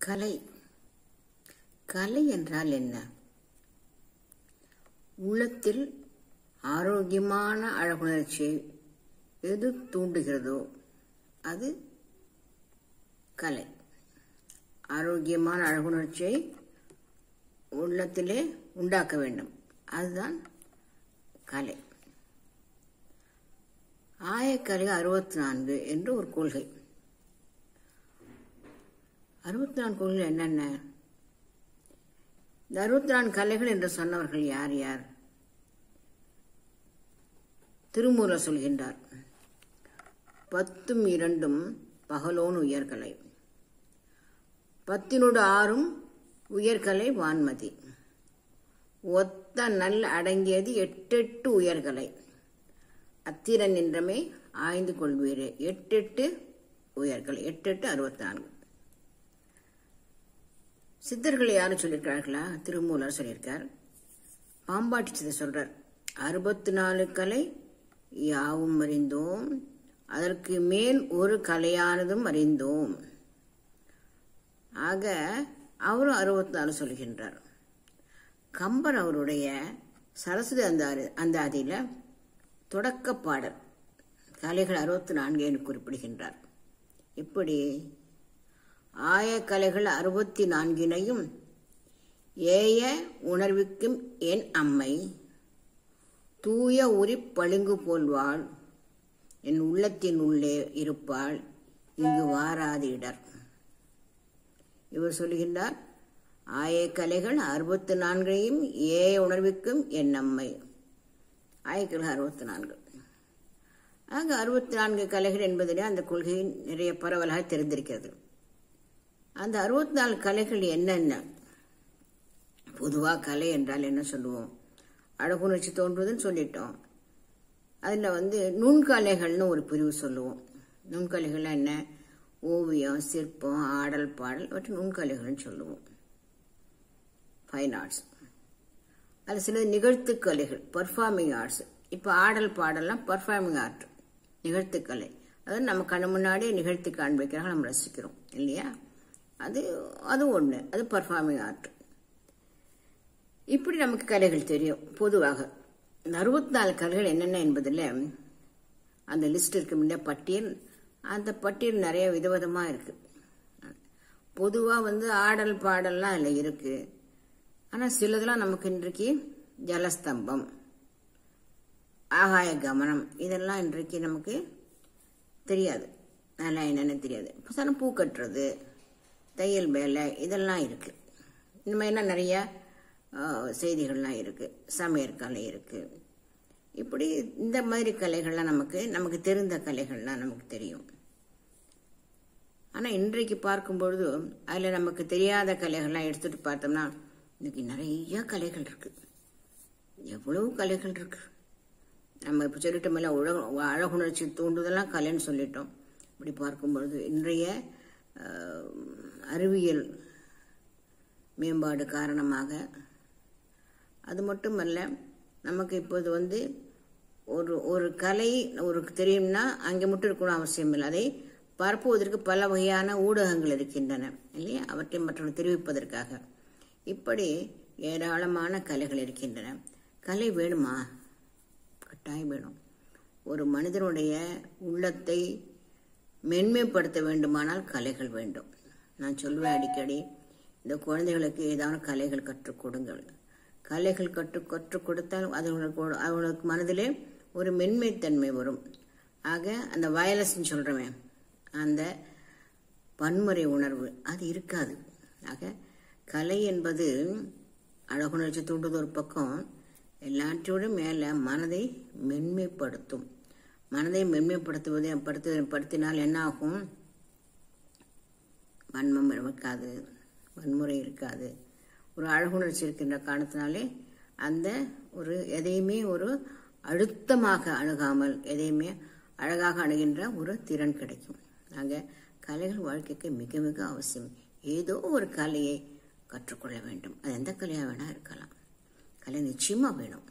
கலை. கலை என்றால் என்ன? உள்ளத்தில் ஆரோக்கியமான அழகுணர்ச்சியை எது தூண்டுகிறதோ அது கலை. ஆரோக்கியமான அழகுணர்ச்சியை உள்ளத்திலே உண்டாக்க வேண்டும், அதுதான் கலை. ஆயக்கலை 64 என்று ஒரு கொள்கை. 64 கொள்கை என்னென்ன? இந்த 64 கலைகள் என்று சொன்னவர்கள் யார் யார்? திருமூலர் சொல்கின்றார், 10ம் 2ம் பகலோன் உயர்கலை, 10 உயர்கலை வான்மதி, ஒத்த நல் அடங்கியது 8 உயர்கலை, அத்திரன் நின்றமே ஆய்ந்து கொள்வீரே. 8 உயர்கலை, 8 64. சித்தர்கள் யாரும் சொல்லியிருக்கிறார்களா? திருமூலர் சொல்லியிருக்கார். பாம்பாட்டி சித்தர் சொல்றார், 64 கலை யாவும் அறிந்தோம், அதற்கு மேல் ஒரு கலையானதும் அறிந்தோம். ஆக அவரும் 64 சொல்கின்றார். கம்பர் அவருடைய சரஸ்வதி அந்தாதியில தொடக்க பாடல் கலைகள் 64 என்று குறிப்பிடுகின்றார். இப்படி ஆயக்கலைகள் 64 ஏய உணர்விக்கும் என் அம்மை, தூய உரி பளிங்கு போல்வாள், என் உள்ளத்தின் உள்ளே இருப்பாள், இங்கு வாராது இடர். இவர் சொல்லுகின்றார், ஆயக்கலைகள் 64 ஏய உணர்விக்கும் என் அம்மை. ஆயக்கலைகள் 64. ஆக 64 கலைகள் என்பதிலே அந்த கொள்கையின் நிறைய பரவலாக தெரிந்திருக்கிறது. அந்த 64 கலைகள் என்னென்ன? பொதுவாக கலை என்றால் என்ன சொல்லுவோம்? அழகுணர்ச்சி தோன்றுவதுன்னு சொல்லிட்டோம். அதில் நுண்கலைகள்னு ஒரு பிரிவு சொல்லுவோம். நுண்கலைகள் என்ன? ஓவியம், சிற்பம், ஆடல், பாடல், மற்றும் நுண்கலைகள்னு சொல்லுவோம். Fine arts. அது சில நிகழ்த்துக்கலைகள், பர்ஃபார்மிங் ஆர்ட்ஸ். இப்போ ஆடல் பாடல்லாம் பர்ஃபார்மிங் ஆர்ட், நிகழ்த்துக்கலை. அதாவது நம்ம கண்ணு முன்னாடி நிகழ்த்தி காண்பிக்கிறாங்க, நம்ம ரசிக்கிறோம் இல்லையா? அது ஒன்று, அது பர்ஃபார்மிங் ஆர்ட். இப்படி நமக்கு கலைகள் தெரியும். பொதுவாக இந்த 64 கலைகள் என்னென்ன என்பதில் அந்த லிஸ்ட் இருக்கு முன்னே பட்டியல். அந்த பட்டியல் நிறைய விதவிதமாக இருக்கு. பொதுவாக ஆடல் பாடல்லாம் அதில் இருக்கு. ஆனால் சிலதெல்லாம் நமக்கு இன்றைக்கு ஜலஸ்தம்பம், ஆகாய கமனம், இதெல்லாம் இன்றைக்கு நமக்கு தெரியாது. அதெல்லாம் என்னென்னு தெரியாது. இப்போ பூ கட்டுறது, தையல் வேலை, இதெல்லாம் இருக்கு. இந்த மாதிரிலாம் நிறைய செய்திகள்லாம் இருக்கு. சமையற்கலை இருக்கு. இப்படி இந்த மாதிரி கலைகள்லாம் நமக்கு தெரிந்த கலைகள்லாம் நமக்கு தெரியும். ஆனால் இன்றைக்கு பார்க்கும்பொழுது அதில் நமக்கு தெரியாத கலைகள்லாம் எடுத்துட்டு பார்த்தோம்னா இன்னைக்கு நிறைய கலைகள் இருக்கு. எவ்வளவு கலைகள் இருக்கு. நம்ம இப்போ சொல்லிட்டோம்ல, அழகுணர்ச்சி தூண்டுதெல்லாம் கலைன்னு சொல்லிட்டோம். இப்படி பார்க்கும்பொழுது இன்றைய அறிவியல் மேம்பாடு காரணமாக, அது மட்டுமல்ல, நமக்கு இப்போது ஒரு கலை தெரியும்னா அங்கே மட்டும் இருக்கணும் அவசியம் இல்லை. அதை பரப்புவதற்கு பல வகையான ஊடகங்கள் இருக்கின்றன இல்லையா? அவற்றை மற்றவர்கள் தெரிவிப்பதற்காக இப்படி ஏராளமான கலைகள் இருக்கின்றன. கலை வேணுமா? கட்டாயம் வேணும். ஒரு மனிதனுடைய உள்ளத்தை மென்மைப்படுத்த வேண்டுமானால் கலைகள் வேண்டும். நான் சொல்வேன் அடிக்கடி, இந்த குழந்தைகளுக்கு ஏதாவது கலைகள் கற்றுக் கொடுங்கள். கலைகள் கற்றுக் கொடுத்தால் அவங்களுக்கு மனதிலே ஒரு மென்மைத்தன்மை வரும். ஆக அந்த வயலன்ஸ்ன்னு சொல்றமே, அந்த வன்முறை உணர்வு அது இருக்காது. ஆக கலை என்பது அழகுணர்ச்சி தூண்டுவது ஒரு பக்கம், எல்லாற்றோட மேல மனதை மென்மைப்படுத்தும். மனதை மென்மைப்படுத்தினால் என்ன ஆகும்? வன்மம் இருக்காது, வன்முறை இருக்காது. ஒரு அழகுணர்ச்சி இருக்கின்ற காரணத்தினாலே அந்த எதையுமே ஒரு அழுத்தமாக அணுகாமல் எதையுமே அழகாக அணுகின்ற ஒரு திறன் கிடைக்கும். ஆக கலைகள் வாழ்க்கைக்கு மிக மிக அவசியம். ஏதோ ஒரு கலையை கற்றுக்கொள்ள வேண்டும். அது எந்த கலையாக வேணா இருக்கலாம். கலை நிச்சயமா வேணும்.